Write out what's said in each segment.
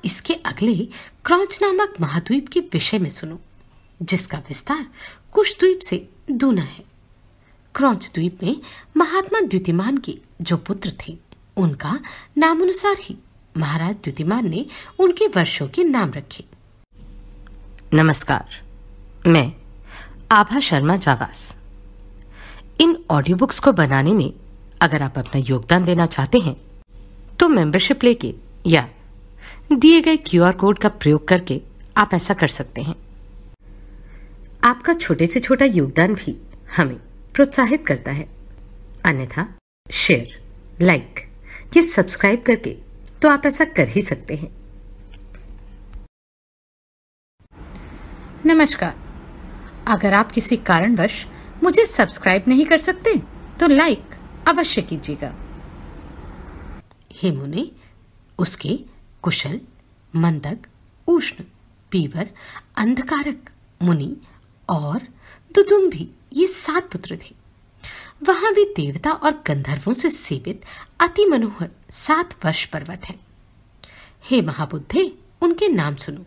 अब इसके अगले क्रौंच नामक महाद्वीप के विषय में सुनो, जिसका विस्तार कुश द्वीप से दूना है। क्रौंच द्वीप में महात्मा द्युतिमान के जो पुत्र थे, उनका नामानुसार ही महाराज द्युतिमान ने उनके वर्षों के नाम रखे। नमस्कार, मैं आभा शर्मा जावास। इन ऑडियो बुक्स को बनाने में अगर आप अपना योगदान देना चाहते हैं तो मेंबरशिप लेके या दिए गए क्यूआर कोड का प्रयोग करके आप ऐसा कर सकते हैं। आपका छोटे से छोटा योगदान भी हमें प्रोत्साहित करता है। अन्यथा शेयर, लाइक या सब्सक्राइब करके तो आप ऐसा कर ही सकते हैं। नमस्कार। अगर आप किसी कारणवश मुझे सब्सक्राइब नहीं कर सकते तो लाइक अवश्य कीजिएगा। हे मुने, उसके कुशल, मंदक, उष्ण, पीवर, अंधकारक, मुनि और दुदुम्भी ये 7 पुत्र थे। वहां भी देवता और गंधर्वों से सेवित अति मनोहर 7 वर्ष पर्वत हैं। हे महाबुद्धे, उनके नाम सुनो।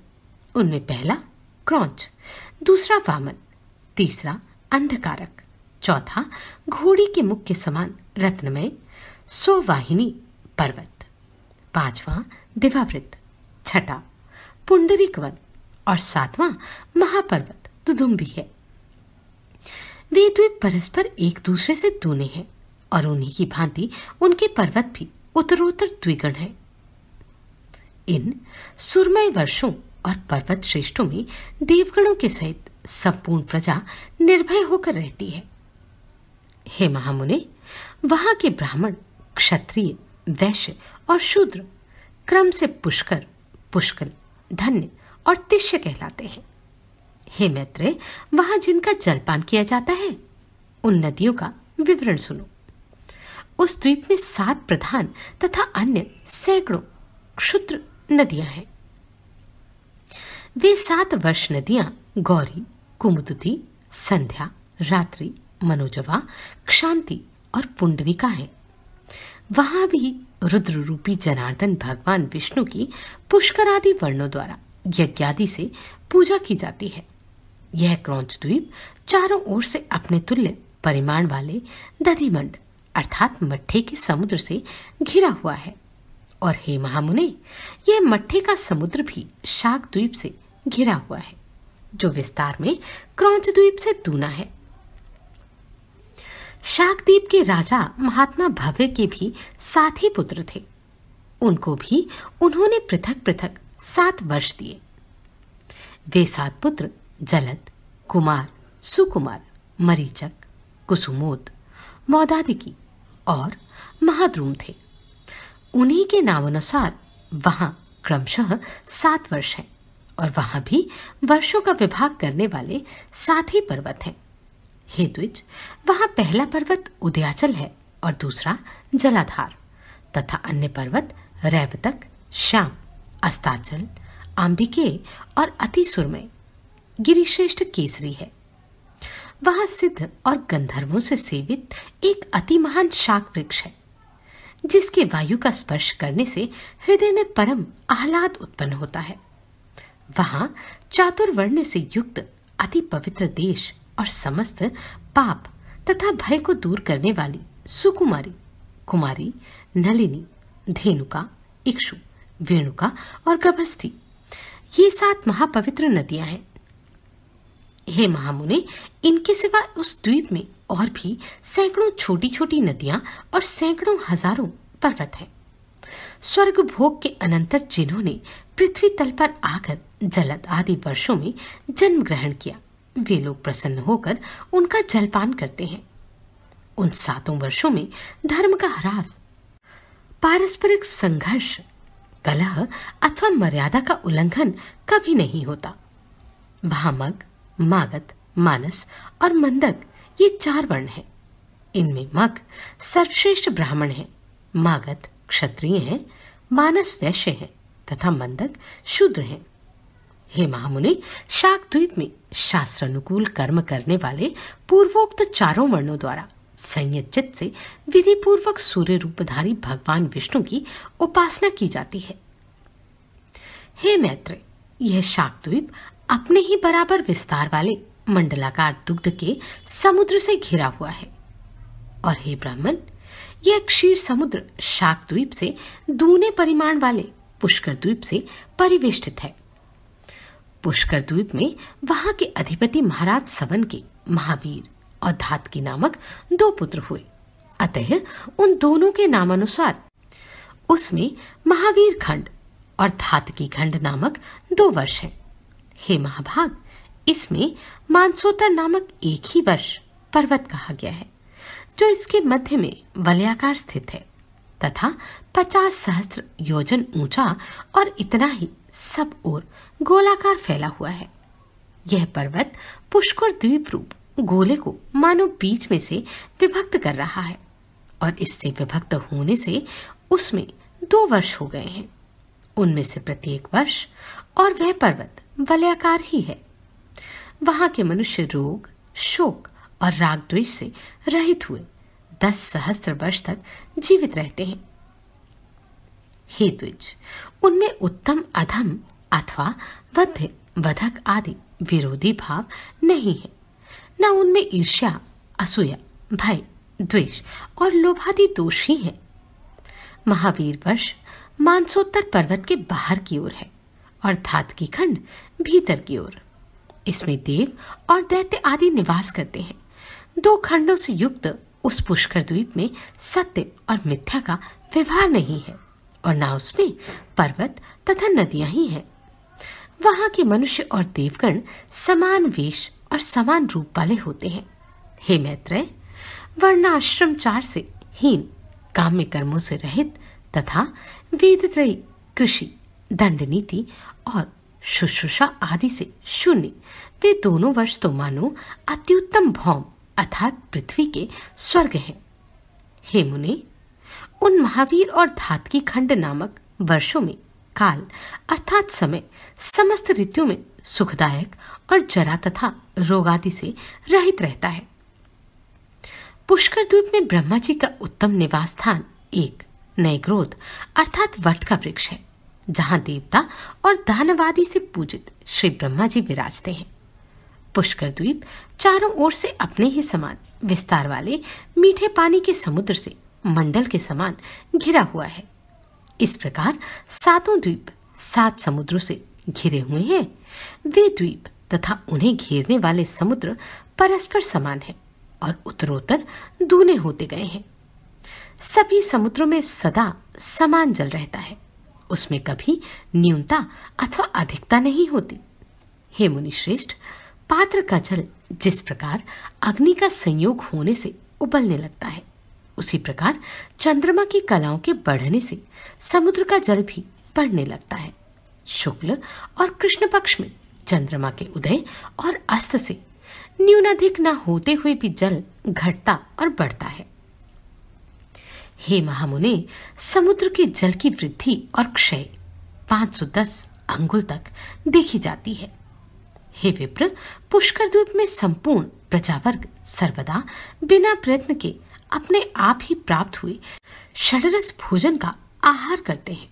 उनमें पहला क्रौंच, दूसरा वामन, तीसरा अंधकारक, चौथा घोड़ी के मुख के समान रत्नमय सोवाहिनी पर्वत, पांचवा दिवावृत, छठा पुंडरीक वन और 7वां महापर्वत दुदुम्भी है। वे द्वीप परस्पर एक दूसरे से दूने हैं और उन्हीं की भांति उनके पर्वत भी उत्तरोत्तर द्विगुण हैं। इन सुरमय वर्षों और पर्वत श्रेष्ठों में देवगणों के सहित संपूर्ण प्रजा निर्भय होकर रहती है। हे महामुने, वहां के ब्राह्मण, क्षत्रिय, वैश्य और शूद्र क्रम से पुष्कर, पुष्कल, धन्य और तिष्य कहलाते हैं। हे मैत्रेय, वहां जिनका जलपान किया जाता है उन नदियों का विवरण सुनो। उस द्वीप में 7 प्रधान तथा अन्य सैकड़ों क्षुद्र नदियां हैं। वे 7 वर्ष नदियां गौरी, कुमुदुती, संध्या, रात्रि, मनोजवा, क्षांति और पुंडरिका है। वहां भी रुद्र रूपी जनार्दन भगवान विष्णु की पुष्कर आदि वर्णों द्वारा यज्ञादि से पूजा की जाती है। यह क्रौंच द्वीप चारों ओर से अपने तुल्य परिमाण वाले दधिमंड अर्थात मट्ठे के समुद्र से घिरा हुआ है। और हे महामुने, यह मट्ठे का समुद्र भी शाक द्वीप से घिरा हुआ है, जो विस्तार में क्रौंच द्वीप से दूना है। शाकद्वीप के राजा महात्मा भव्य के भी 7 ही पुत्र थे। उनको भी उन्होंने पृथक पृथक 7 वर्ष दिए। वे 7 पुत्र जलद, कुमार, सुकुमार, मरीचक, कुसुमोद, मौदादिकी और महाद्रुम थे। उन्हीं के नामानुसार वहां क्रमशः 7 वर्ष हैं और वहां भी वर्षों का विभाग करने वाले 7 ही पर्वत हैं। हे द्विज, वहां पहला पर्वत उदयाचल है और दूसरा जलाधार तथा अन्य पर्वत रैवतक, श्याम, अस्ताचल, आंबिके और अति सुरमय गिरिश्रेष्ठ केसरी है। वहां सिद्ध और गंधर्वों से सेवित एक अति महान शाक वृक्ष है, जिसके वायु का स्पर्श करने से हृदय में परम आह्लाद उत्पन्न होता है। वहां चातुर्वर्ण से युक्त अति पवित्र देश और समस्त पाप तथा भय को दूर करने वाली सुकुमारी, कुमारी, नलिनी, धेनुका, इक्षु, वेणुका और गभस्थी ये 7 महापवित्र नदियां हैं। हे महामुने, इनके सिवा उस द्वीप में और भी सैकड़ों छोटी छोटी नदियां और सैकड़ों हजारों पर्वत हैं। स्वर्ग भोग के अनंतर जिन्होंने पृथ्वी तल पर आकर जलद आदि वर्षों में जन्म ग्रहण किया, वे लोग प्रसन्न होकर उनका जलपान करते हैं। उन 7 वर्षों में धर्म का ह्रास, पारस्परिक संघर्ष, कलह अथवा मर्यादा का उल्लंघन कभी नहीं होता। वहां मग, मागध, मानस और मंदक ये 4 वर्ण हैं। इनमें मग सर्वश्रेष्ठ ब्राह्मण है, मागध क्षत्रिय हैं, मानस वैश्य हैं तथा मंदक शूद्र हैं। हे महामुनि, शाक द्वीप में शास्त्र अनुकूल कर्म करने वाले पूर्वोक्त 4 वर्णों द्वारा संयत चित्त से विधि पूर्वक सूर्य रूपधारी भगवान विष्णु की उपासना की जाती है। हे मैत्रेय, यह शाकद्वीप अपने ही बराबर विस्तार वाले मंडलाकार दुग्ध के समुद्र से घिरा हुआ है। और हे ब्राह्मण, यह क्षीर समुद्र शाकद्वीप से दूने परिमाण वाले पुष्कर द्वीप से परिवेष्टित है। पुष्कर द्वीप में वहां के अधिपति महाराज सवन के महावीर और धातकी नामक 2 पुत्र हुए। अतः उन दोनों के नामानुसार उसमें महावीर खंड और धातकी खंड नामक 2 वर्ष हैं। हे महाभाग, इसमें मानसोत्तर नामक एक ही वर्ष पर्वत कहा गया है, जो इसके मध्य में वलयाकार स्थित है तथा 50 सहस्त्र योजन ऊंचा और इतना ही सब ओर गोलाकार फैला हुआ है। यह पर्वत पुष्कर द्वीप रूप गोले को मानो बीच में से विभक्त कर रहा है और इससे विभक्त होने से उसमें 2 वर्ष हो गए हैं। उनमें से प्रत्येक वर्ष और वह पर्वत वलयाकार ही है। वहां के मनुष्य रोग, शोक और राग द्वेष से रहित हुए 10 सहस्त्र वर्ष तक जीवित रहते हैं। हे द्विज, उनमें उत्तम अधम अथवा वध्य वधक आदि विरोधी भाव नहीं है। न उनमें ईर्ष्या, असूया, भय, द्वेष और लोभादि दोष ही है। महावीर वर्ष मानसोत्तर पर्वत के बाहर की ओर है और धातकी खंड भीतर की ओर। इसमें देव और दैत्य आदि निवास करते हैं। 2 खंडों से युक्त उस पुष्कर द्वीप में सत्य और मिथ्या का व्यवहार नहीं है और ना उसमें पर्वत तथा नदियां ही हैं। वहां के मनुष्य और देवगण समान वेश और समान रूप वाले होते हैं। हे मैत्रेय, वर्णाश्रमचार से हीन, काम्य कर्मों से रहित तथा वेदत्रयी, कृषि, दंड नीति और शुश्रूषा आदि से शून्य वे दोनों वर्ष तो मानो अत्युत्तम भौम अर्थात पृथ्वी के स्वर्ग हैं। हे मुने, उन महावीर और धातकी खंड नामक वर्षों में काल अर्थात समय समस्त ऋतुओं में सुखदायक और जरा तथा रोग आदि से रहित रहता है। पुष्कर द्वीप में ब्रह्मा जी का उत्तम निवास स्थान एक नयग्रोध अर्थात वट का वृक्ष है, जहां देवता और दानवादी से पूजित श्री ब्रह्मा जी विराजते हैं। पुष्कर द्वीप चारों ओर से अपने ही समान विस्तार वाले मीठे पानी के समुद्र से मंडल के समान घिरा हुआ है। इस प्रकार 7 द्वीप 7 समुद्रों से घिरे हुए हैं। वे द्वीप तथा उन्हें घेरने वाले समुद्र परस्पर समान हैं और उत्तरोत्तर दूने होते गए हैं। सभी समुद्रों में सदा समान जल रहता है, उसमें कभी न्यूनता अथवा अधिकता नहीं होती। हे मुनि श्रेष्ठ, पात्र का जल जिस प्रकार अग्नि का संयोग होने से उबलने लगता है, उसी प्रकार चंद्रमा की कलाओं के बढ़ने से समुद्र का जल भी बढ़ने लगता है। शुक्ल और कृष्ण पक्ष में चंद्रमा के उदय और अस्त से न्यूनाधिक न होते हुए भी जल घटता और बढ़ता है। हे महामुने, समुद्र के जल की वृद्धि और क्षय 510 अंगुल तक देखी जाती है। हे विप्र, पुष्कर द्वीप में संपूर्ण प्रजावर्ग सर्वदा बिना प्रयत्न के अपने आप ही प्राप्त हुए षडरस भोजन का आहार करते हैं।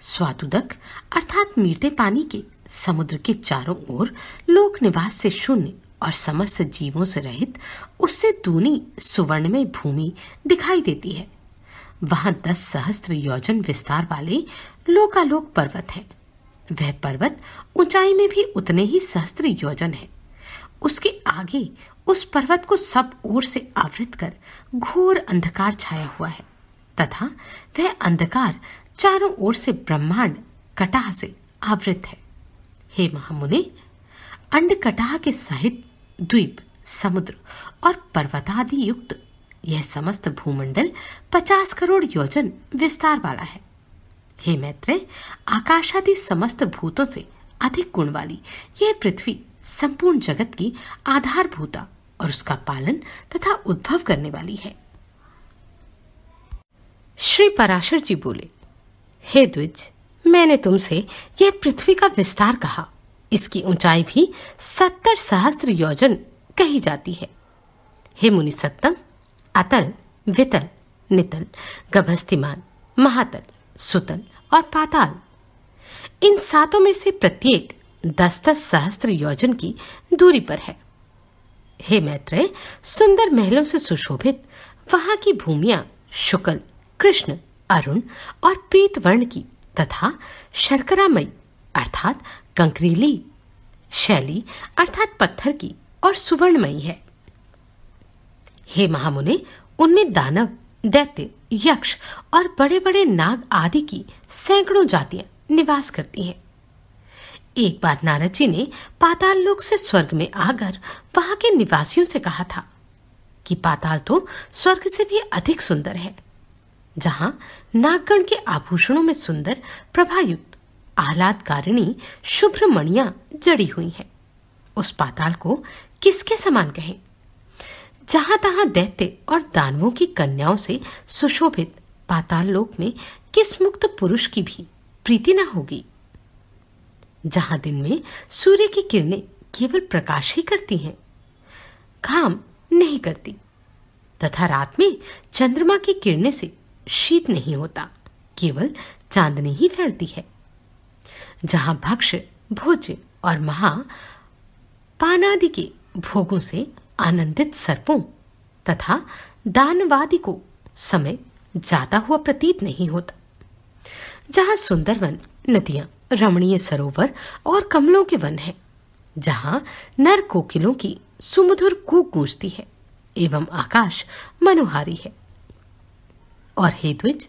स्वादुदक अर्थात मीठे पानी के समुद्र के चारों ओर लोक निवास से शून्य और समस्त जीवों से रहित उससे दूनी सुवर्णमय भूमि दिखाई देती है। वहां 10 सहस्त्र योजन विस्तार वाले लोकालोक पर्वत हैं। वह पर्वत ऊंचाई में भी उतने ही सहस्त्र योजन है। उसके आगे उस पर्वत को सब ओर से आवृत कर घोर अंधकार छाया हुआ है तथा वह अंधकार चारों ओर से ब्रह्मांड कटाह से आवृत है। हे महामुने, अंड कटाह के सहित द्वीप, समुद्र और पर्वतादि युक्त यह समस्त भूमंडल 50 करोड़ योजन विस्तार वाला है। हे मैत्रेय, आकाशादि समस्त भूतों से अधिक गुण वाली यह पृथ्वी संपूर्ण जगत की आधारभूता और उसका पालन तथा उद्भव करने वाली है। श्री पराशर जी बोले, हे द्विज, मैंने तुमसे यह पृथ्वी का विस्तार कहा। इसकी ऊंचाई भी 70 सहस्त्र योजन कही जाती है। हे मुनि सत्तम, अतल, वितल, नितल, गभस्तिमान, महातल, सुतल और पाताल, इन सातों में से प्रत्येक 10-10 सहस्त्र योजन की दूरी पर है। हे मैत्रेय, सुंदर महलों से सुशोभित वहां की भूमियां शुक्ल, कृष्ण, अरुण और पीत वर्ण की तथा शर्करामयी अर्थात कंकरीली, शैली अर्थात पत्थर की और सुवर्णमयी है। हे महामुने, उनमें दानव, दैत्य, यक्ष और बड़े बड़े नाग आदि की सैकड़ों जातियां निवास करती हैं। एक बार नारद जी ने पाताल लोक से स्वर्ग में आकर वहां के निवासियों से कहा था कि पाताल तो स्वर्ग से भी अधिक सुंदर है, जहां नागगण के आभूषणों में सुंदर प्रभायुक्त आह्लादकारिणी शुभ्र मणियां जड़ी हुई हैं। उस पाताल को किसके समान कहें? जहां तहां दैत्य और दानवों की कन्याओं से सुशोभित पाताल लोक में किस मुक्त पुरुष की भी प्रीति न होगी? जहां दिन में सूर्य की किरणें केवल प्रकाश ही करती हैं, घाम नहीं करती, तथा रात में चंद्रमा की किरणें से शीत नहीं होता, केवल चांदनी ही फैलती है। जहां भक्ष्य, भोज्य और महापानादि के भोगों से आनंदित सर्पों तथा दानवादि को समय जाता हुआ प्रतीत नहीं होता। जहां सुंदर वन, नदियां, रमणीय सरोवर और कमलों के वन हैं, जहां नर कोकिलों की सुमधुर कूक गूंजती है एवं आकाश मनोहारी है। और हे द्विज,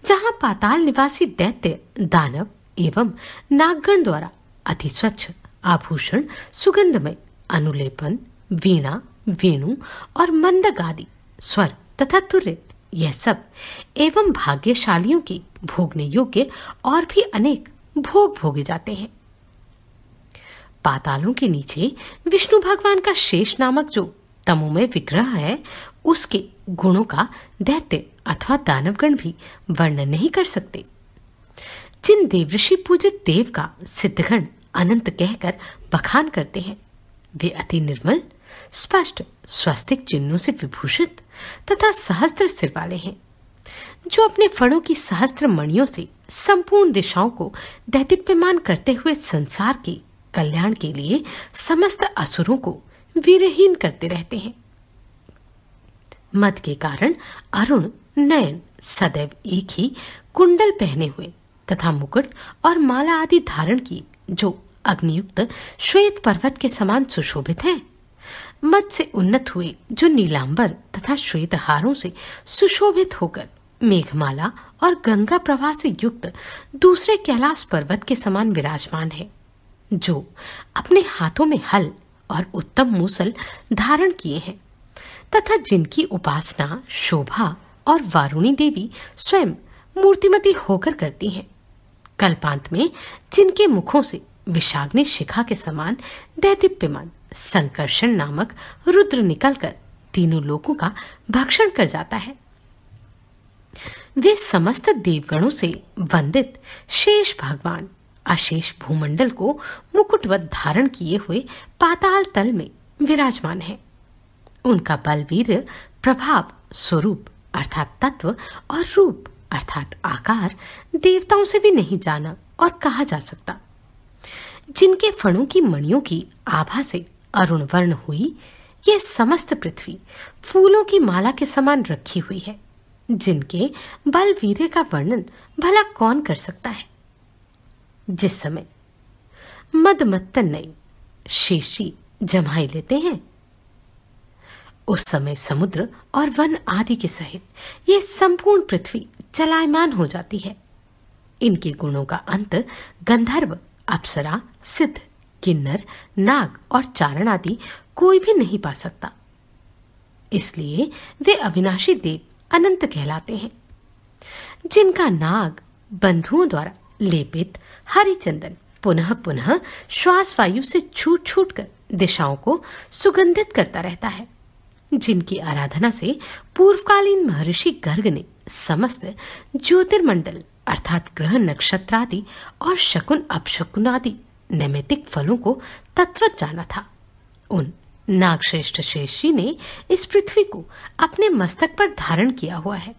जहां पाताल निवासी दैत्य, दानव एवं नागगण द्वारा अति स्वच्छ आभूषण, सुगंधमय अनुलेपन, वीणा, वेणु और मंदक आदि स्वर तथा तुर्य, यह सब एवं भाग्यशालियों की भोगने योग्य और भी अनेक भोग भोगे जाते हैं। पातालों के नीचे विष्णु भगवान का शेष नामक जो तमोमय विग्रह है, उसके गुणों का दैत्य अथवा दानवगण भी वर्णन नहीं कर सकते। जिन देवऋषि पूजित देव का सिद्धगण अनंत कहकर बखान करते हैं, वे अति निर्मल, स्पष्ट स्वस्तिक चिन्हों से विभूषित तथा सहस्त्र सिर वाले हैं, जो अपने फणों की सहस्त्र मणियों से संपूर्ण दिशाओं को दैदीप्यमान करते हुए संसार के कल्याण के लिए समस्त असुरों को वीरहीन करते रहते हैं। मद के कारण अरुण नयन सदैव एक ही कुंडल पहने हुए तथा मुकुट और माला आदि धारण की, जो अग्नियुक्त श्वेत पर्वत के समान सुशोभित हैं। मद से उन्नत हुए जो नीलांबर तथा श्वेत हारों से सुशोभित होकर मेघमाला और गंगा प्रवाह से युक्त दूसरे कैलाश पर्वत के समान विराजमान है, जो अपने हाथों में हल और उत्तम मूसल धारण किए हैं, तथा जिनकी उपासना शोभा और वारुणी देवी स्वयं मूर्तिमती होकर करती हैं। कल्पांत में जिनके मुखों से विषाग्नि शिखा के समान दैदीप्यमान संकर्षण नामक रुद्र निकलकर तीनों लोकों का भक्षण कर जाता है। वे समस्त देवगणों से वंदित शेष भगवान अशेष भूमंडल को मुकुटवत धारण किए हुए पाताल तल में विराजमान है। उनका बलवीर, प्रभाव, स्वरूप अर्थात तत्व और रूप अर्थात आकार देवताओं से भी नहीं जाना और कहा जा सकता। जिनके फणों की मणियों की आभा से अरुण वर्ण हुई, यह समस्त पृथ्वी फूलों की माला के समान रखी हुई है, जिनके बलवीर का वर्णन भला कौन कर सकता है। जिस समय मदमत्तन नई शेषी जमाई लेते हैं, उस समय समुद्र और वन आदि के सहित यह संपूर्ण पृथ्वी चलायमान हो जाती है। इनके गुणों का अंत गंधर्व, अप्सरा, सिद्ध, किन्नर, नाग और चारण आदि कोई भी नहीं पा सकता। इसलिए वे अविनाशी देव अनंत कहलाते हैं। जिनका नाग बंधुओं द्वारा लेपित हरिचंदन पुनः पुनः श्वास वायु से छूट छूट कर दिशाओं को सुगंधित करता रहता है, जिनकी आराधना से पूर्वकालीन महर्षि गर्ग ने समस्त ज्योतिर्मंडल अर्थात ग्रह नक्षत्रादि और शकुन अपशकुन आदि नैमित्तिक फलों को तत्वत जाना था, उन नागश्रेष्ठ शेष जी ने इस पृथ्वी को अपने मस्तक पर धारण किया हुआ है,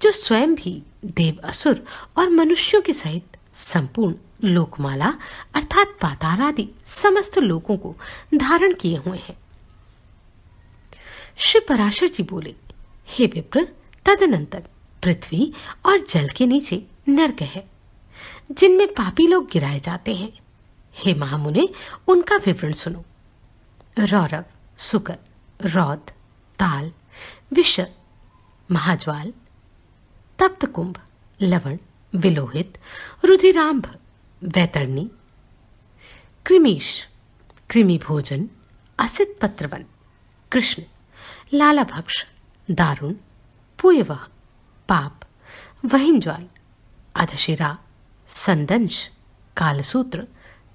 जो स्वयं भी देव, असुर और मनुष्यों के सहित संपूर्ण लोकमाला अर्थात पाताल आदि समस्त लोकों को धारण किए हुए हैं। श्री पराशर जी बोले, हे विप्र, तदनंतर पृथ्वी और जल के नीचे नरक है, जिनमें पापी लोग गिराए जाते हैं। हे महामुने, उनका विवरण सुनो। रौरव, सुकर, रौद, ताल, विषर, महाज्वाल, तप्त कुंभ, लवण, विलोहित, रुधिरांभ, वैतरणी, कृमीश, कृमि भोजन, असित पत्रवन, कृष्ण, लालाभक्ष, दारुण, पुयवह, पाप, वहिंज्वाल, अधशिरा, संदंश, कालसूत्र,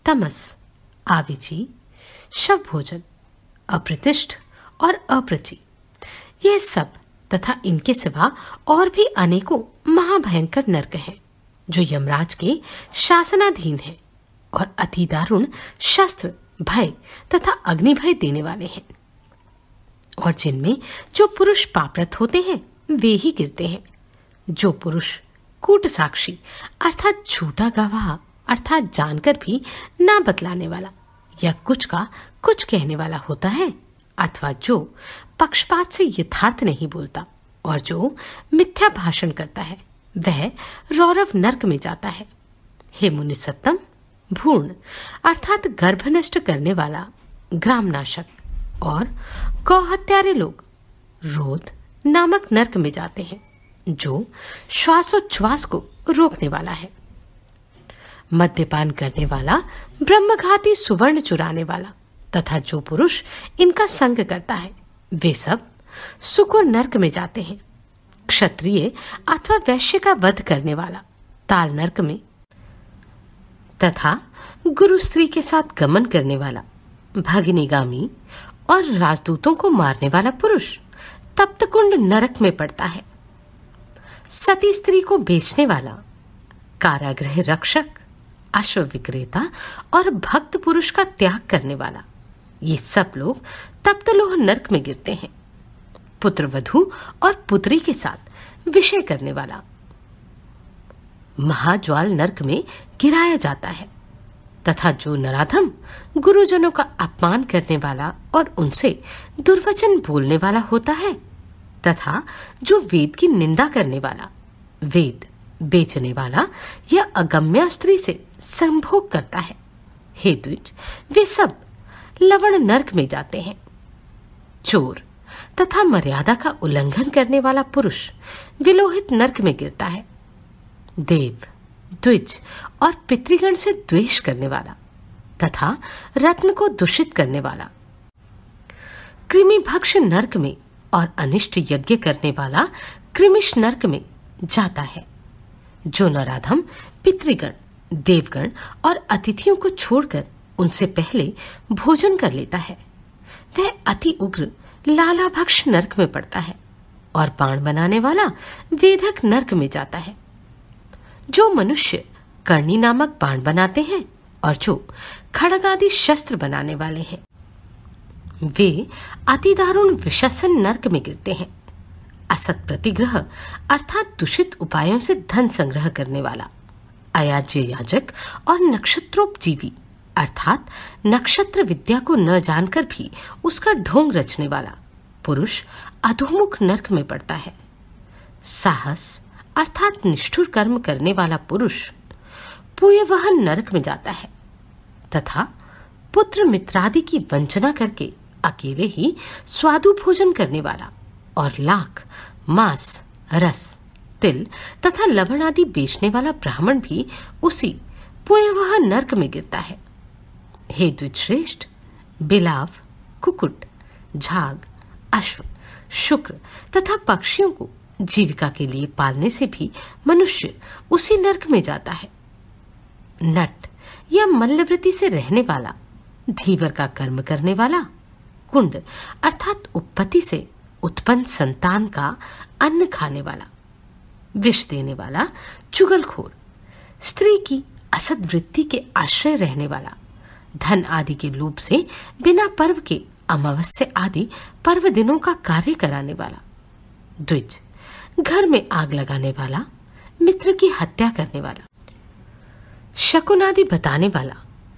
तमस, आविची, शव भोजन, अप्रतिष्ठ और अप्रची, ये सब तथा इनके सिवा और भी अनेकों महाभयंकर नरक हैं, जो यमराज के शासनाधीन हैं और अति दारुण शस्त्र, भय तथा अग्नि भय देने वाले हैं, और जिनमें जो पुरुष पापरत होते हैं वे ही गिरते हैं। जो पुरुष कूट साक्षी अर्थात झूठा गवाह अर्थात जानकर भी ना बतलाने वाला या कुछ का कुछ कहने वाला होता है, अथवा जो पक्षपात से यथार्थ नहीं बोलता और जो मिथ्या भाषण करता है, वह रौरव नरक में जाता है। हे मुनिसत्तम, भूर्ण अर्थात गर्भ नष्ट करने वाला, ग्राम नाशक और गौ हत्यारे लोग रोध नामक नरक में जाते हैं, जो श्वासोच्छ्वास को रोकने वाला है। मद्यपान करने वाला, ब्रह्मघाती सुवर्ण चुराने वाला तथा जो पुरुष इनका संग करता है, वे सब सुकुर नरक में जाते हैं। क्षत्रिय अथवा वैश्य का वध करने वाला ताल नरक में, तथा गुरु स्त्री के साथ गमन करने वाला, भगिनीगामी और राजदूतों को मारने वाला पुरुष तप्तकुंड नरक में पड़ता है। सती स्त्री को बेचने वाला, कारागृह रक्षक, अश्व विक्रेता और भक्त पुरुष का त्याग करने वाला, ये सब लोग तप्तलोह नरक में गिरते हैं। पुत्र वधू और पुत्री के साथ विषय करने वाला महाज्वाल नरक में गिराया जाता है, तथा जो नराधम गुरुजनों का अपमान करने वाला और उनसे दुर्वचन बोलने वाला होता है, तथा जो वेद की निंदा करने वाला, वेद बेचने वाला या अगम्या स्त्री से संभोग करता है, हे द्विज, वे सब लवण नरक में जाते हैं। चोर तथा मर्यादा का उल्लंघन करने वाला पुरुष विलोहित नरक में गिरता है। देव, द्विज और पितृगण से द्वेष करने वाला तथा रत्न को दूषित करने वाला कृमि भक्ष नरक में और अनिष्ट यज्ञ करने वाला कृमिश नरक में जाता है। जो नराधम पितृगण, देवगण और अतिथियों को छोड़कर उनसे पहले भोजन कर लेता है, वह अति उग्र लालाभक्ष नरक में पड़ता है। और बाण बनाने वाला वेधक नरक में जाता है। जो मनुष्य कर्णी नामक बाण बनाते हैं और जो खड्ग आदि शस्त्र बनाने वाले हैं, वे अति दारुण विषसन नरक में गिरते हैं। असत प्रतिग्रह अर्थात दूषित उपायों से धन संग्रह करने वाला, अयाज्य याजक और नक्षत्रोपजीवी अर्थात नक्षत्र विद्या को न जानकर भी उसका ढोंग रचने वाला पुरुष अधोमुख नरक में पड़ता है। साहस अर्थात निष्ठुर कर्म करने वाला पुरुष पुयवहन नरक में जाता है, तथा पुत्र मित्रादि की वंचना करके अकेले ही स्वादु भोजन करने वाला और लाख, मांस, रस, तिल तथा लवण आदि बेचने वाला ब्राह्मण भी उसी पुयवह नरक में गिरता है। हे द्विजश्रेष्ठ, बिलाव, कुकुट, झाग, अश्व, शुक्र तथा पक्षियों को जीविका के लिए पालने से भी मनुष्य उसी नरक में जाता है। नट या मल्लवृत्ति से रहने वाला, धीवर का कर्म करने वाला, कुंड अर्थात उत्पत्ति से उत्पन्न संतान का अन्न खाने वाला, विष देने वाला, चुगलखोर, स्त्री की असद वृत्ति के आश्रय रहने वाला, धन आदि के लोभ से बिना पर्व के अमावस्या आदि पर्व दिनों का कार्य कराने वाला, द्विज, घर में आग लगाने वाला, मित्र की हत्या करने वाला, शकुन आदि बताने वाला,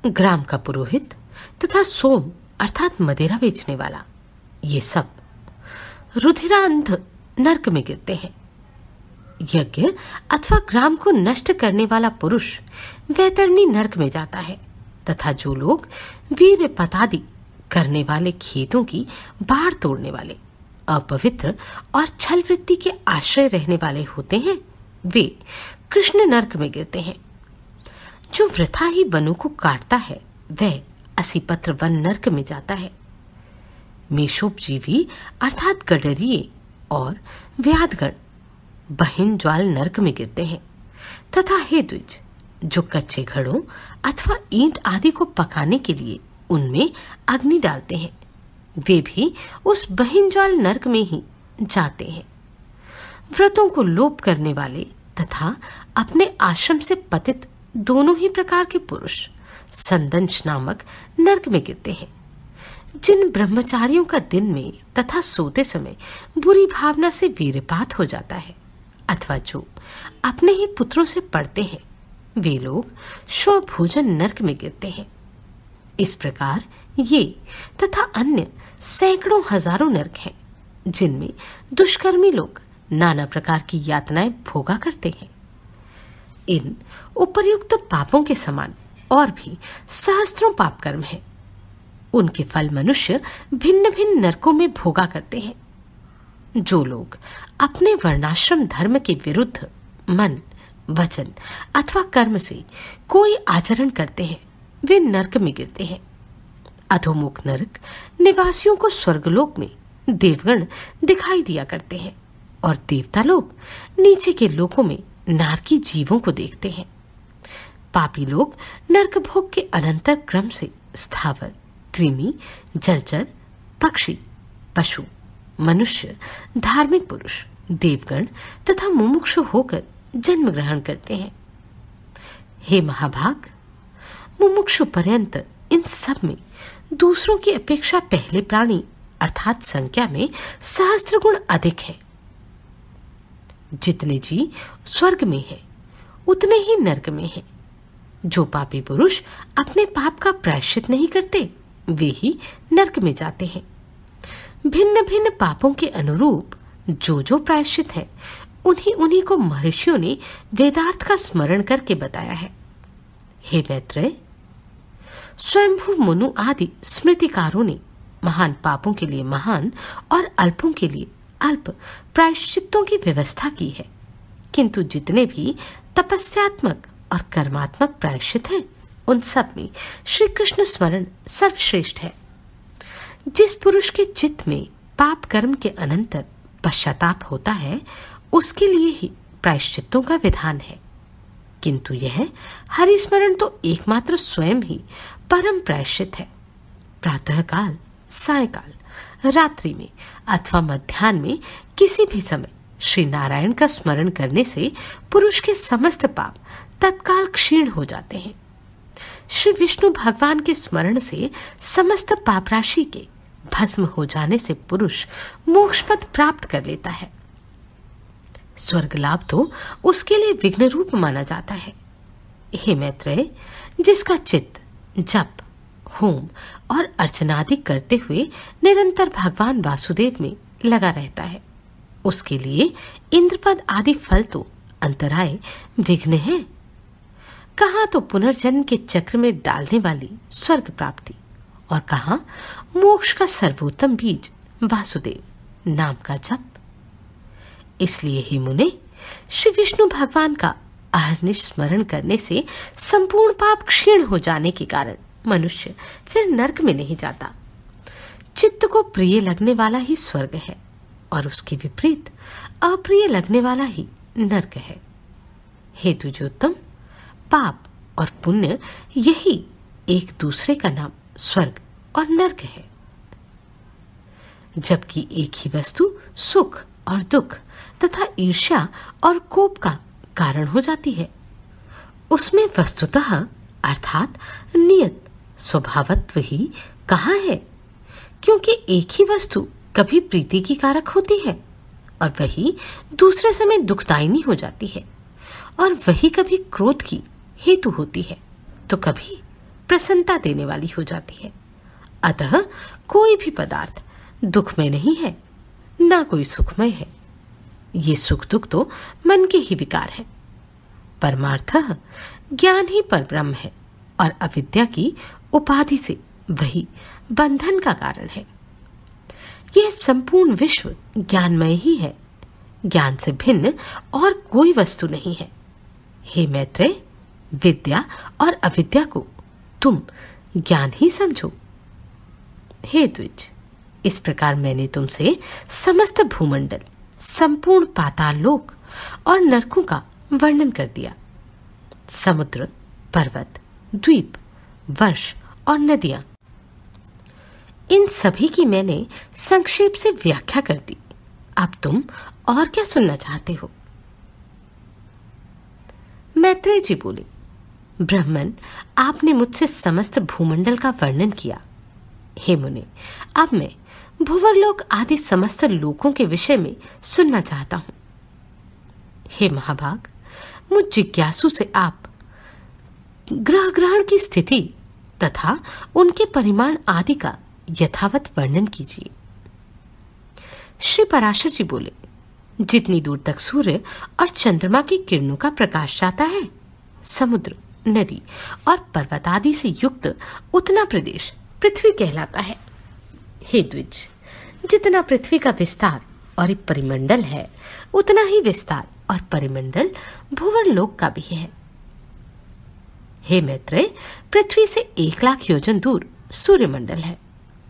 ग्राम का पुरोहित तथा सोम अर्थात मदिरा बेचने वाला, ये सब रुधिरांध नरक में गिरते हैं। यज्ञ अथवा ग्राम को नष्ट करने वाला पुरुष वैतरणी नरक में जाता है तथा जो लोग वीर पतादि करने वाले, खेतों की बाढ़ तोड़ने वाले, अपवित्र और छल वृत्ति के आश्रय रहने वाले होते हैं, वे कृष्ण नरक में गिरते हैं। जो वृथा ही वनों को काटता है वह असीपत्र वन नरक में जाता है। मेषोपजीवी अर्थात गडरिये और व्याधगण बहिन ज्वाल नरक में गिरते हैं तथा हे द्विज, जो कच्चे घड़ों अथवा ईंट आदि को पकाने के लिए उनमें अग्नि डालते हैं, वे भी उस बहिन ज्वाल नरक में ही जाते हैं। व्रतों को लोप करने वाले तथा अपने आश्रम से पतित दोनों ही प्रकार के पुरुष संदंश नामक नरक में गिरते हैं। जिन ब्रह्मचारियों का दिन में तथा सोते समय बुरी भावना से वीरपात हो जाता है अथवा जो अपने ही पुत्रों से पढ़ते हैं, वे लोग शोभोजन नरक में गिरते हैं। इस प्रकार ये तथा अन्य सैकड़ों हजारों नरक हैं जिनमें दुष्कर्मी लोग नाना प्रकार की यातनाएं भोगा करते हैं। इन उपर्युक्त पापों के समान और भी सहस्त्रों पाप कर्म हैं। उनके फल मनुष्य भिन्न भिन्न नरकों में भोगा करते हैं। जो लोग अपने वर्णाश्रम धर्म के विरुद्ध मन, वचन अथवा कर्म से कोई आचरण करते हैं, वे नरक में गिरते हैं। अधोमुख नरक निवासियों को स्वर्गलोक में देवगण दिखाई दिया करते हैं और देवता लोग नीचे के लोकों में नारकी जीवों को देखते हैं। पापी लोग नरक भोग के अनंतर क्रम से स्थावर, कृमि, जलचर, पक्षी, पशु, मनुष्य, धार्मिक पुरुष, देवगण तथा मुमुक्षु होकर जन्म ग्रहण करते हैं। हे महाभाग, मुमुक्षु पर्यंत इन सब में दूसरों की अपेक्षा पहले प्राणी अर्थात संख्या में सहस्त्र गुण अधिक है। जितने जी स्वर्ग में है उतने ही नरक में है। जो पापी पुरुष अपने पाप का प्रायश्चित नहीं करते वे ही नरक में जाते हैं। भिन्न भिन्न पापों के अनुरूप जो जो प्रायश्चित है उन्हीं उन्हीं को महर्षियों ने वेदार्थ का स्मरण करके बताया है। हे मैत्रेय, स्वयंभू मनु आदि स्मृतिकारों ने महान पापों के लिए महान और अल्पों के लिए अल्प प्रायश्चितों की व्यवस्था की है, किंतु जितने भी तपस्यात्मक और कर्मात्मक प्रायश्चित हैं उन सब में श्री कृष्ण स्मरण सर्वश्रेष्ठ है। जिस पुरुष के चित्त में पाप कर्म के अनंतर पश्चाताप होता है उसके लिए ही प्रायश्चितों का विधान है, किंतु यह हरिस्मरण तो एकमात्र स्वयं ही परम प्रायश्चित है। प्रातःकाल, सायकाल, रात्रि में अथवा मध्याह्न में किसी भी समय श्री नारायण का स्मरण करने से पुरुष के समस्त पाप तत्काल क्षीण हो जाते हैं। श्री विष्णु भगवान के स्मरण से समस्त पाप राशि के भस्म हो जाने से पुरुष मोक्ष पद प्राप्त कर लेता है। स्वर्ग लाभ तो उसके लिए विघ्न रूप माना जाता है। हे मैत्रेय, जिसका चित्त जप, होम और अर्चनादि करते हुए निरंतर भगवान वासुदेव में लगा रहता है, उसके लिए इंद्रपद आदि फल तो अंतराय विघ्न है। कहाँ तो पुनर्जन्म के चक्र में डालने वाली स्वर्ग प्राप्ति और कहाँ मोक्ष का सर्वोत्तम बीज वासुदेव नाम का जप। इसलिए ही मुने, श्री विष्णु भगवान का अहर्निश स्मरण करने से संपूर्ण पाप क्षीण हो जाने के कारण मनुष्य फिर नरक में नहीं जाता। चित्त को प्रिय लगने वाला ही स्वर्ग है और उसके विपरीत अप्रिय लगने वाला ही नरक है। हे द्विजोत्तम, पाप और पुण्य यही एक दूसरे का नाम स्वर्ग और नरक है। जबकि एक ही वस्तु सुख और दुख तथा ईर्ष्या और कोप का कारण हो जाती है, उसमें वस्तुतः अर्थात नियत स्वभावत्व ही कहाँ है, क्योंकि एक ही वस्तु कभी प्रीति की कारक होती है और वही दूसरे समय दुखदायिनी हो जाती है, और वही कभी क्रोध की, हेतु होती है तो कभी प्रसन्नता देने वाली हो जाती है। अतः कोई भी पदार्थ दुखमय नहीं है, ना कोई सुखमय है। ये सुख दुख तो मन के ही विकार है। परमार्थः ज्ञान ही परब्रह्म है और अविद्या की उपाधि से वही बंधन का कारण है। यह संपूर्ण विश्व ज्ञानमय ही है, ज्ञान से भिन्न और कोई वस्तु नहीं है। हे मैत्रेय, विद्या और अविद्या को तुम ज्ञान ही समझो। हे द्विज, इस प्रकार मैंने तुमसे समस्त भूमंडल, संपूर्ण पाताल लोक और नरकों का वर्णन कर दिया। समुद्र, पर्वत, द्वीप, वर्ष और नदियां, इन सभी की मैंने संक्षेप से व्याख्या कर दी। अब तुम और क्या सुनना चाहते हो? मैत्रेय जी बोले, ब्राह्मण, आपने मुझसे समस्त भूमंडल का वर्णन किया। हे मुने, अब मैं भुवरलोक आदि समस्त लोकों के विषय में सुनना चाहता हूं। हे महाभाग, मुझ जिज्ञासु से आप ग्रह ग्रहण की स्थिति तथा उनके परिमाण आदि का यथावत वर्णन कीजिए। श्री पराशर जी बोले, जितनी दूर तक सूर्य और चंद्रमा की किरणों का प्रकाश जाता है, समुद्र, नदी और पर्वत आदि से युक्त उतना प्रदेश पृथ्वी कहलाता है। हे द्विज, जितना पृथ्वी का विस्तार और परिमंडल है, उतना ही विस्तार और परिमंडल भुवरलोक का भी है। हे मैत्रेय, पृथ्वी से 1,00,000 योजन दूर सूर्यमंडल है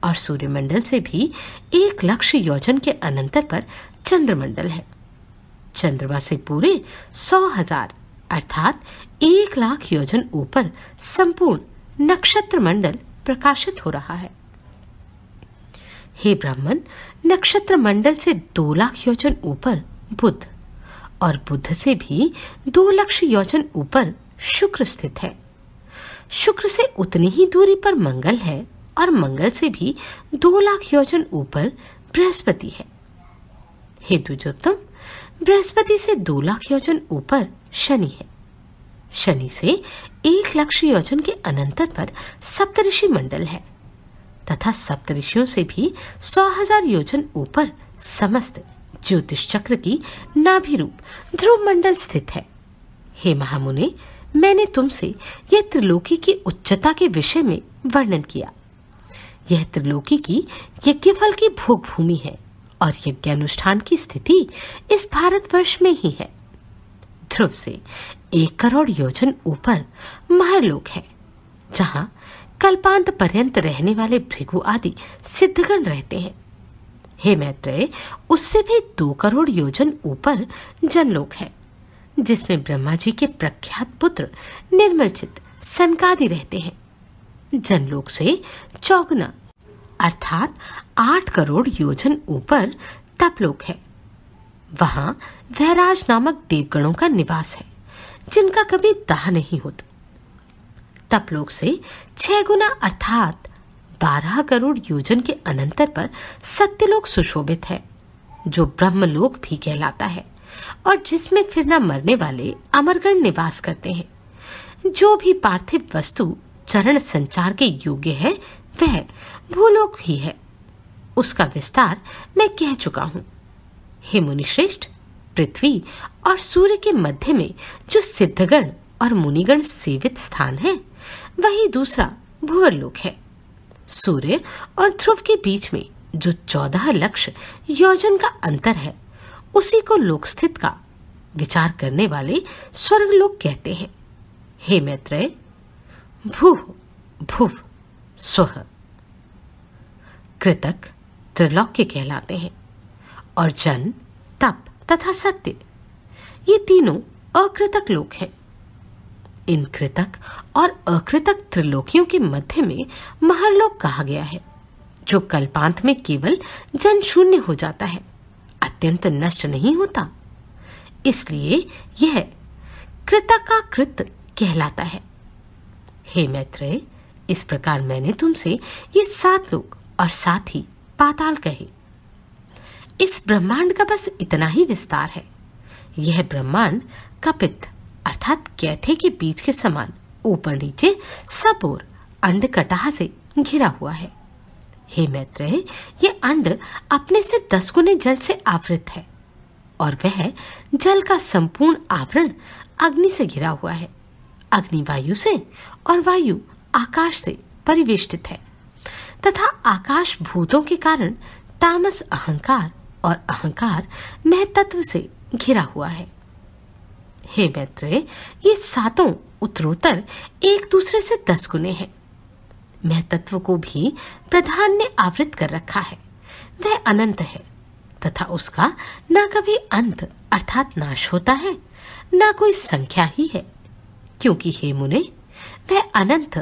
और सूर्यमंडल से भी 1,00,000 योजन के अनंतर पर चंद्रमंडल है। चंद्रमा से पूरे 100,000 अर्थात 1,00,000 योजन ऊपर संपूर्ण नक्षत्र मंडल प्रकाशित हो रहा है। हे ब्राह्मण, नक्षत्र मंडल से 2,00,000 योजन ऊपर बुध और बुध से भी 2,00,000 योजन ऊपर शुक्र स्थित है। शुक्र से उतनी ही दूरी पर मंगल है और मंगल से भी 2,00,000 योजन ऊपर बृहस्पति है। हे द्विजोत्तम, बृहस्पति से 2,00,000 योजन ऊपर शनि है। शनि से 1,00,000 योजन के अनंतर पर सप्तऋषि मंडल है तथा सप्तऋषियों से भी 100,000 योजन ऊपर समस्त ज्योतिष चक्र की नाभि रूप ध्रुव मंडल स्थित है। हे महामुने, मैंने तुमसे यह त्रिलोकी की उच्चता के विषय में वर्णन किया। यह त्रिलोकी की यज्ञफल की भोग भूमि है और यज्ञानुष्ठान की स्थिति इस भारतवर्ष में ही है। ध्रुव से 1 करोड़ योजन ऊपर महरलोक है, जहां कल्पांत पर्यंत रहने वाले भृगु आदि सिद्धगण रहते हैं। हे मैत्रेय, उससे भी 2 करोड़ योजन ऊपर जनलोक है, जिसमें ब्रह्मा जी के प्रख्यात पुत्र निर्मलचित सनकादि रहते हैं। जनलोक से चौगुना अर्थात 8 करोड़ योजन ऊपर तपलोक है। वहां वैराज नामक देवगणों का निवास है, जिनका कभी दाह नहीं होता। तपलोक से 6 गुना अर्थात 12 करोड़ योजन के अनंतर पर सत्यलोक सुशोभित है, जो ब्रह्मलोक भी कहलाता है और जिसमें फिर न मरने वाले अमरगण निवास करते हैं। जो भी पार्थिव वस्तु चरण संचार के योग्य है, वह भूलोक भी है। उसका विस्तार मैं कह चुका हूं। हे मुनिश्रेष्ठ, पृथ्वी और सूर्य के मध्य में जो सिद्धगण और मुनिगण सेवित स्थान है, वही दूसरा भुवरलोक है। सूर्य और ध्रुव के बीच में जो 14,00,000 योजन का अंतर है, उसी को लोकस्थित का विचार करने वाले स्वर्गलोक कहते हैं। हे मैत्रेय, भूः भुव स्वः कृतक त्रिलोक्य कहलाते हैं और जन, तप तथा सत्य ये तीनों अकृतक लोक हैं। इन कृतक और अकृतक त्रिलोकियों के मध्य में महरलोक कहा गया है, जो कल्पांत में केवल जन शून्य हो जाता है, अत्यंत नष्ट नहीं होता। इसलिए यह कृतकाकृत कहलाता है। हे मैत्रेय, इस प्रकार मैंने तुमसे ये 7 लोक और साथ ही पाताल कहे। इस ब्रह्मांड का बस इतना ही विस्तार है। यह ब्रह्मांड कपित अर्थात कैथे के बीज के समान ऊपर नीचे सब ओर अंड कटाह से घिरा हुआ है। हे मैत्रेय, ये अंड अपने से 10 गुने जल से आवृत है और वह जल का संपूर्ण आवरण अग्नि से घिरा हुआ है। अग्नि वायु से और वायु आकाश से परिवेष्टित है तथा आकाश भूतों के कारण तामस अहंकार और अहंकार महतत्व से घिरा हुआ है। हे मैत्रेय, ये सातों उत्तरोत्तर एक दूसरे से 10 गुने हैं। महतत्व को भी प्रधान ने आवृत कर रखा है। वह अनंत है तथा उसका न कभी अंत अर्थात नाश होता है, न कोई संख्या ही है, क्योंकि हे मुने, वह अनंत,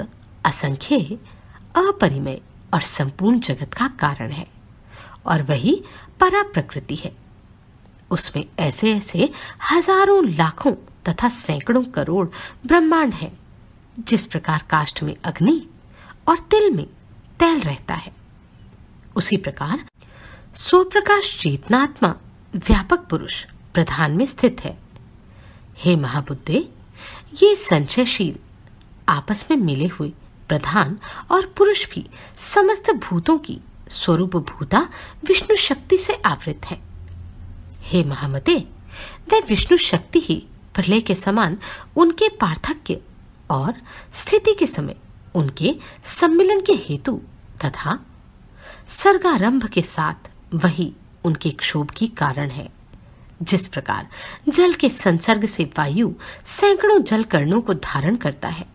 असंख्य, अपरिमेय और संपूर्ण जगत का कारण है और वही परा प्रकृति है। उसमें ऐसे ऐसे हजारों लाखों तथा सैकड़ों करोड़ ब्रह्मांड है। जिस प्रकार काष्ठ में अग्नि और तिल में तैल रहता है, उसी प्रकार स्वप्रकाश चेतनात्मा व्यापक पुरुष प्रधान में स्थित है। हे महाबुद्धे, ये संशयशील आपस में मिले हुए प्रधान और पुरुष भी समस्त भूतों की स्वरूप भूता विष्णु शक्ति से आवृत है। हे महामते, वह विष्णु शक्ति ही प्रलय के समान उनके पार्थक्य और स्थिति के समय उनके सम्मिलन के हेतु तथा सर्गारंभ के साथ वही उनके क्षोभ की कारण है। जिस प्रकार जल के संसर्ग से वायु सैकड़ों जल कणों को धारण करता है,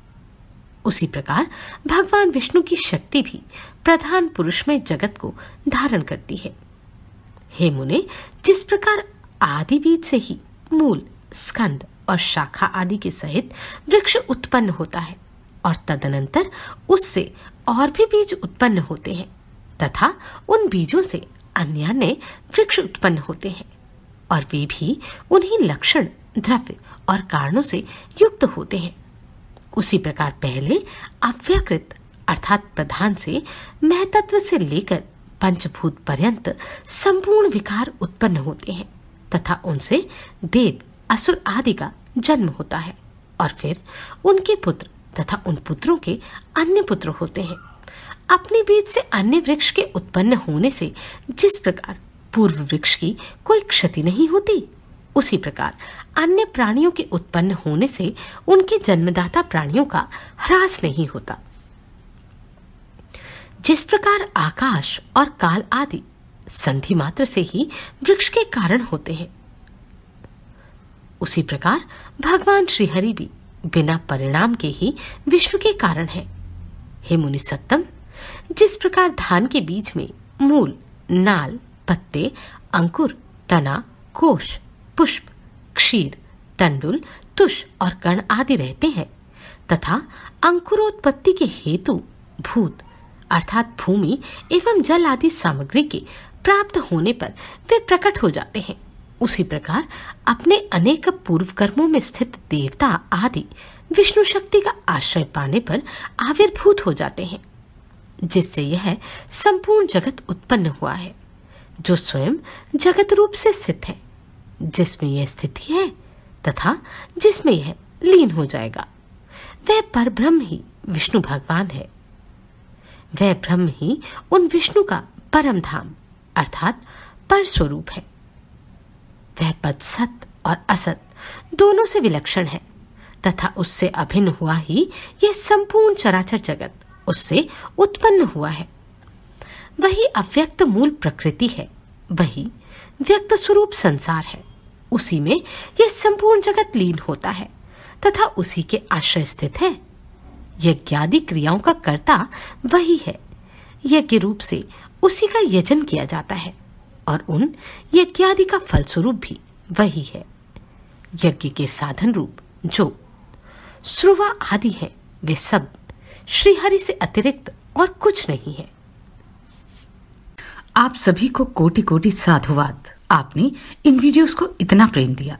उसी प्रकार भगवान विष्णु की शक्ति भी प्रधान पुरुष में जगत को धारण करती है। हे मुने, जिस प्रकार आदि बीज से ही मूल, स्कंद और शाखा आदि के सहित वृक्ष उत्पन्न होता है और तदनंतर उससे और भी बीज उत्पन्न होते हैं तथा उन बीजों से अन्य अन्य वृक्ष उत्पन्न होते हैं और वे भी उन्हीं लक्षण, द्रव्य और कारणों से युक्त होते हैं, उसी प्रकार पहले अव्यकृत अर्थात प्रधान से महतत्व से लेकर पंचभूत पर्यंत संपूर्ण विकार उत्पन्न होते हैं तथा उनसे देव, असुर आदि का जन्म होता है और फिर उनके पुत्र तथा उन पुत्रों के अन्य पुत्र होते हैं। अपने बीज से अन्य वृक्ष के उत्पन्न होने से जिस प्रकार पूर्व वृक्ष की कोई क्षति नहीं होती, उसी प्रकार अन्य प्राणियों के उत्पन्न होने से उनके जन्मदाता प्राणियों का ह्रास नहीं होता। जिस प्रकार आकाश और काल आदि संधि मात्र से ही वृक्ष के कारण होते हैं, उसी प्रकार भगवान श्रीहरि भी बिना परिणाम के ही विश्व के कारण है। हे मुनि सत्तम, जिस प्रकार धान के बीज में मूल, नाल, पत्ते, अंकुर, तना, कोश, पुष्प, क्षीर, तंडुल, तुष और कण आदि रहते हैं तथा अंकुरोत्पत्ति के हेतु भूत अर्थात भूमि एवं जल आदि सामग्री के प्राप्त होने पर वे प्रकट हो जाते हैं, उसी प्रकार अपने अनेक पूर्व कर्मों में स्थित देवता आदि विष्णु शक्ति का आश्रय पाने पर आविर्भूत हो जाते हैं, जिससे यह संपूर्ण जगत उत्पन्न हुआ है, जो स्वयं जगत रूप से स्थित है, जिसमें यह स्थिति है तथा जिसमें यह लीन हो जाएगा। वह परब्रह्म ही विष्णु भगवान है। वह ब्रह्म ही उन विष्णु का परम धाम अर्थात पर स्वरूप है। वह पद सत और असत दोनों से विलक्षण है तथा उससे अभिन्न हुआ ही यह संपूर्ण चराचर जगत उससे उत्पन्न हुआ है। वही अव्यक्त मूल प्रकृति है, वही व्यक्त स्वरूप संसार है। उसी में यह संपूर्ण जगत लीन होता है तथा उसी के आश्रय स्थित है। यज्ञादि क्रियाओं का कर्ता वही है। यज्ञ रूप से उसी का यजन किया जाता है और उन यज्ञादि का फलस्वरूप भी वही है। यज्ञ के साधन रूप जो श्रुवा आदि है, वे सब श्रीहरि से अतिरिक्त और कुछ नहीं है। आप सभी को कोटि कोटि साधुवाद। आपने इन वीडियोस को इतना प्रेम दिया,